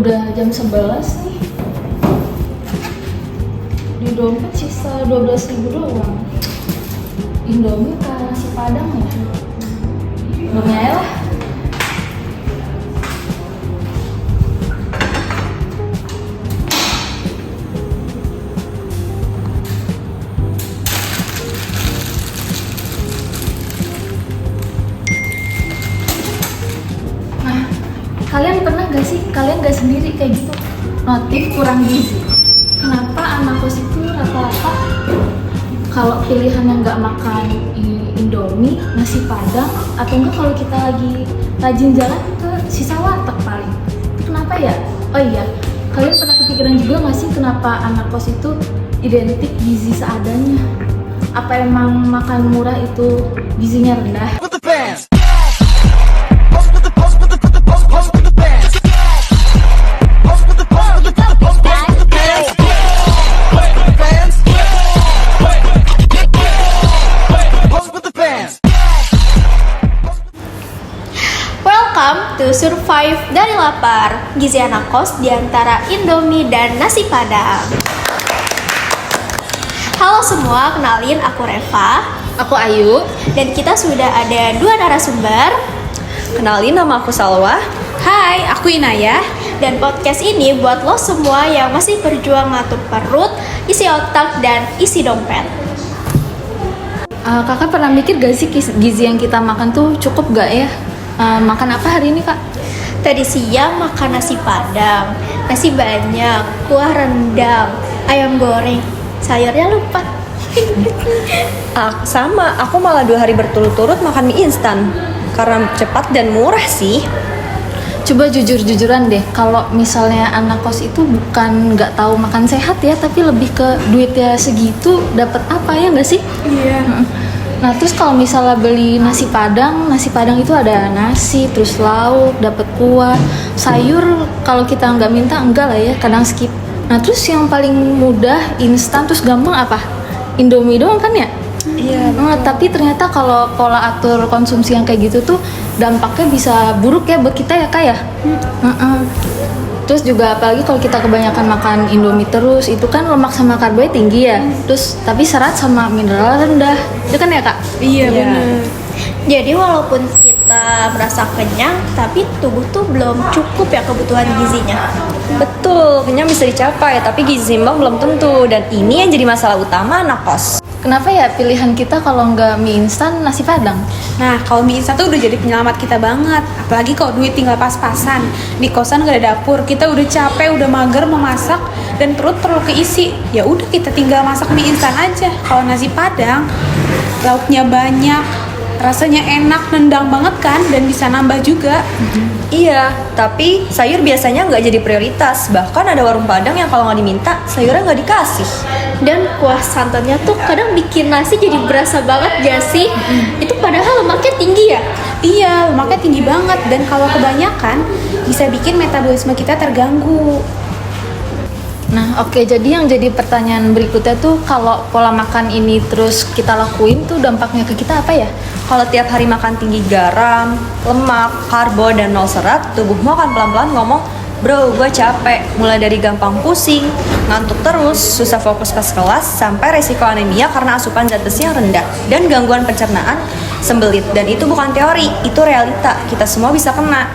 Udah jam 11 nih. Di dompet sisa 12.000 doang. Indomie ke nasi padang ya? Indomie aja lah. Nah, kalian pernah gak sih, kalian gak sendiri kayak gitu notif kurang gizi? Kenapa anak kos itu rata-rata kalau pilihannya nggak makan Indomie, nasi padang, atau enggak kalau kita lagi rajin jalan ke sisa warteg paling. Itu kenapa ya? Oh iya, kalian pernah kepikiran juga nggak sih kenapa anak kos itu identik gizi seadanya? Apa emang makan murah itu gizinya rendah? Welcome to Survive dari Lapar, gizi anak kos di antara Indomie dan nasi padang. Halo semua, kenalin aku Reva. Aku Ayu. Dan kita sudah ada 2 narasumber. Kenalin, nama aku Salwa. Hai, aku Inaya. Dan podcast ini buat lo semua yang masih berjuang ngatur perut, isi otak, dan isi dompet. Kakak pernah mikir gak sih gizi yang kita makan tuh cukup gak ya? Makan apa hari ini kak? Tadi siang makan nasi padang, nasi banyak, kuah rendang, ayam goreng, sayurnya lupa. Sama, aku malah 2 hari berturut-turut makan mie instan karena cepat dan murah sih. Coba jujur-jujuran deh, kalau misalnya anak kos itu bukan nggak tahu makan sehat ya, tapi lebih ke duitnya segitu dapat apa ya nggak sih? Iya. Nah terus kalau misalnya beli nasi padang itu ada nasi, terus lauk, dapat kuah, sayur. Kalau kita nggak minta enggak lah ya, kadang skip. Nah terus yang paling mudah, instan, terus gampang apa? Indomie doang kan ya? Iya. Tapi ternyata kalau pola atur konsumsi yang kayak gitu tuh dampaknya bisa buruk ya buat kita ya kak ya. Terus juga apalagi kalau kita kebanyakan makan Indomie terus, itu kan lemak sama karbohidrat tinggi ya. Terus tapi serat sama mineral rendah. Itu kan ya kak? Iya benar. Jadi walaupun kita merasa kenyang, tapi tubuh tuh belum cukup ya kebutuhan gizinya. Betul, kenyang bisa dicapai, tapi gizi seimbang belum tentu. Dan ini yang jadi masalah utama anak kos. Kenapa ya pilihan kita kalau nggak mie instan nasi padang? Nah, kalau mie instan tuh udah jadi penyelamat kita banget. Apalagi kalau duit tinggal pas-pasan. Di kosan gak ada dapur, kita udah capek, udah mager memasak, dan perut perlu keisi. Ya udah kita tinggal masak mie instan aja. Kalau nasi padang, lauknya banyak, rasanya enak, nendang banget kan, dan bisa nambah juga. Iya, tapi sayur biasanya nggak jadi prioritas. Bahkan ada warung padang yang kalau nggak diminta, sayurnya nggak dikasih. Dan kuah santannya tuh kadang bikin nasi jadi berasa banget gak sih? Itu padahal lemaknya tinggi ya? Iya, lemaknya tinggi banget, dan kalau kebanyakan bisa bikin metabolisme kita terganggu. Nah oke, jadi yang jadi pertanyaan berikutnya tuh kalau pola makan ini terus kita lakuin tuh dampaknya ke kita apa ya? Kalau tiap hari makan tinggi garam, lemak, karbo, dan nol serat, tubuhmu akan pelan-pelan ngomong, bro, gue capek. Mulai dari gampang pusing, ngantuk terus, susah fokus pas kelas, sampai resiko anemia karena asupan zat besi yang rendah, dan gangguan pencernaan, sembelit. Dan itu bukan teori, itu realita. Kita semua bisa kena.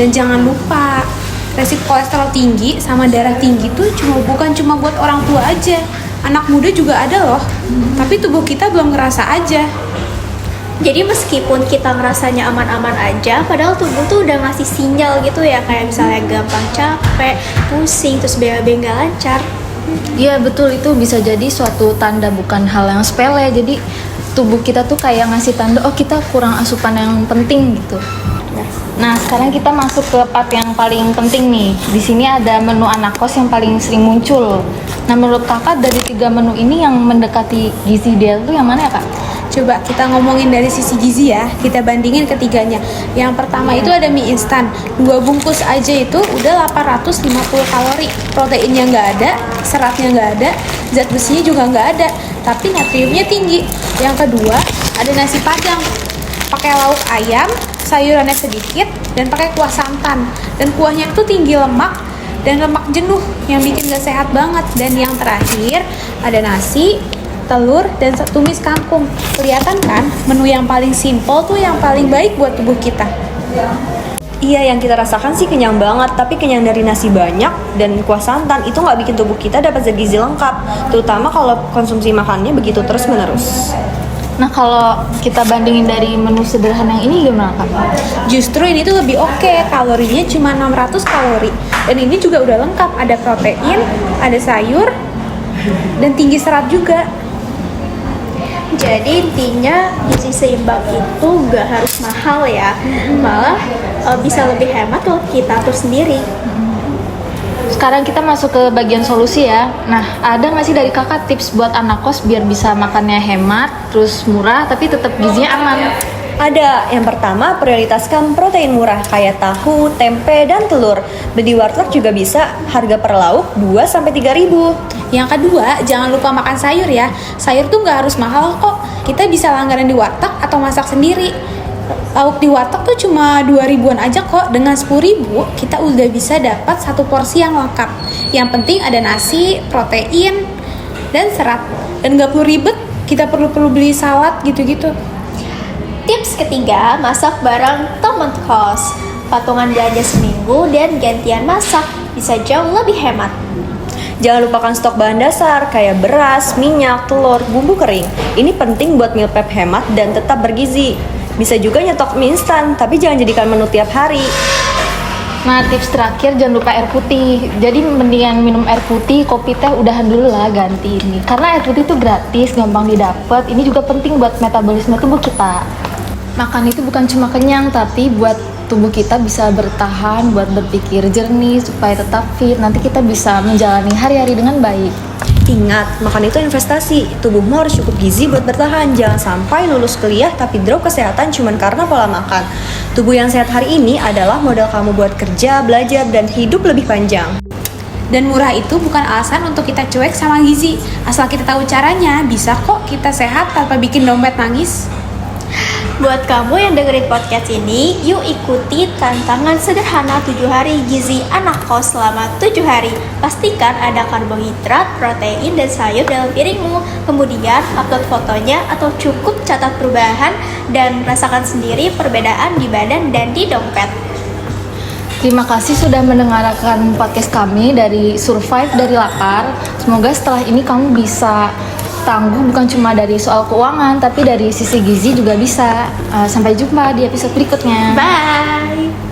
Dan jangan lupa, resiko kolesterol tinggi sama darah tinggi tuh bukan cuma buat orang tua aja. Anak muda juga ada loh. Tapi tubuh kita belum ngerasa aja. Jadi meskipun kita ngerasanya aman-aman aja, padahal tubuh tuh udah ngasih sinyal gitu ya, kayak misalnya gampang capek, pusing, terus BAB nggak lancar. Iya betul, itu bisa jadi suatu tanda, bukan hal yang sepele. Jadi tubuh kita tuh kayak ngasih tanda, oh kita kurang asupan yang penting gitu. Nah sekarang kita masuk ke part yang paling penting nih. Di sini ada menu anak kos yang paling sering muncul. Nah menurut kakak dari 3 menu ini yang mendekati gizi ideal tuh yang mana ya kak? Coba kita ngomongin dari sisi gizi ya, kita bandingin ketiganya. Yang pertama itu ada mie instan, 2 bungkus aja itu udah 850 kalori. Proteinnya nggak ada, seratnya nggak ada, zat besinya juga nggak ada, tapi natriumnya tinggi. Yang kedua ada nasi padang, pakai lauk ayam, sayurannya sedikit, dan pakai kuah santan. Dan kuahnya itu tinggi lemak dan lemak jenuh yang bikin gak sehat banget. Dan yang terakhir ada nasi, telur, dan tumis kangkung. Kelihatan kan menu yang paling simple tuh yang paling baik buat tubuh kita. Iya, yang kita rasakan sih kenyang banget, tapi kenyang dari nasi banyak dan kuah santan itu nggak bikin tubuh kita dapat zat gizi lengkap, terutama kalau konsumsi makannya begitu terus-menerus. Nah, kalau kita bandingin dari menu sederhana yang ini gimana, Kak? Justru ini tuh lebih oke, kalorinya cuma 600 kalori. Dan ini juga udah lengkap, ada protein, ada sayur, dan tinggi serat juga. Jadi intinya gizi seimbang itu gak harus mahal ya, malah bisa lebih hemat loh kita atur sendiri. Sekarang kita masuk ke bagian solusi ya. Nah, ada nggak sih dari kakak tips buat anak kos biar bisa makannya hemat, terus murah, tapi tetap gizinya aman? Ada, yang pertama prioritaskan protein murah kayak tahu, tempe, dan telur. Beli warteg juga bisa, harga per lauk 2-3 ribu. Yang kedua, jangan lupa makan sayur ya. Sayur tuh nggak harus mahal kok. Kita bisa langganan di warteg atau masak sendiri. Lauk di warteg tuh cuma 2 ribuan aja kok. Dengan 10 ribu, kita udah bisa dapat satu porsi yang lengkap. Yang penting ada nasi, protein, dan serat. Dan nggak perlu ribet, kita perlu beli salad gitu-gitu. Tips ketiga, masak bareng teman kos. Patungan belanja seminggu dan gantian masak bisa jauh lebih hemat. Jangan lupakan stok bahan dasar kayak beras, minyak, telur, bumbu kering. Ini penting buat meal prep hemat dan tetap bergizi. Bisa juga nyetok mie instan, tapi jangan jadikan menu tiap hari. Nah, tips terakhir jangan lupa air putih. Jadi mendingan minum air putih, kopi teh udahan dulu lah ganti ini. Karena air putih itu gratis, gampang didapat. Ini juga penting buat metabolisme tubuh kita. Makan itu bukan cuma kenyang, tapi buat tubuh kita bisa bertahan, buat berpikir jernih, supaya tetap fit. Nanti kita bisa menjalani hari-hari dengan baik. Ingat, makan itu investasi. Tubuhmu harus cukup gizi buat bertahan. Jangan sampai lulus kuliah tapi drop kesehatan cuma karena pola makan. Tubuh yang sehat hari ini adalah modal kamu buat kerja, belajar, dan hidup lebih panjang. Dan murah itu bukan alasan untuk kita cuek sama gizi. Asal kita tahu caranya, bisa kok kita sehat tanpa bikin dompet nangis. Buat kamu yang dengerin podcast ini, yuk ikuti tantangan sederhana 7 hari gizi anak kos selama 7 hari. Pastikan ada karbohidrat, protein, dan sayur dalam piringmu. Kemudian upload fotonya atau cukup catat perubahan dan rasakan sendiri perbedaan di badan dan di dompet. Terima kasih sudah mendengarkan podcast kami dari Survive dari Lapar. Semoga setelah ini kamu bisa tangguh bukan cuma dari soal keuangan, tapi dari sisi gizi juga bisa. Sampai jumpa di episode berikutnya. Bye!